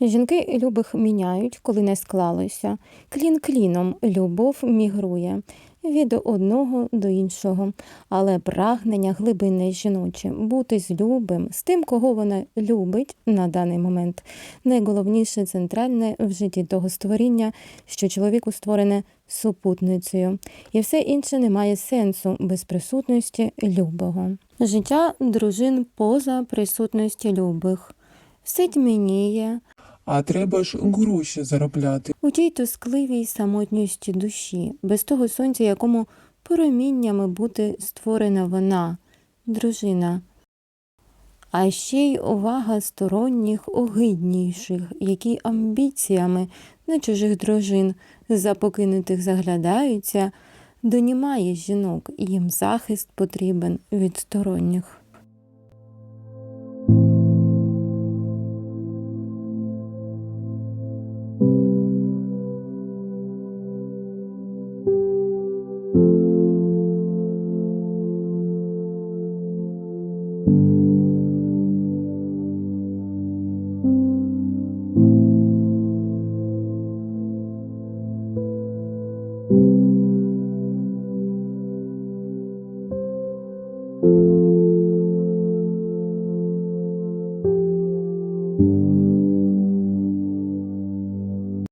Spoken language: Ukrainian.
Жінки любих міняють, коли не склалося. Клін кліном любов мігрує від одного до іншого. Але прагнення глибинне жіноче бути з любим, з тим, кого вона любить на даний момент. Найголовніше центральне в житті того створіння, що чоловіку створене супутницею. І все інше не має сенсу без присутності любого. Життя дружин поза присутності любих. Все тьмяніє, А треба ж гроші заробляти. у тій тоскливій самотності душі, без того сонця, якому проміннями бути створена вона, дружина. А ще й увага сторонніх огидніших, які амбіціями на чужих дружин за покинутих заглядаються, донімає жінок, їм захист потрібен від сторонніх.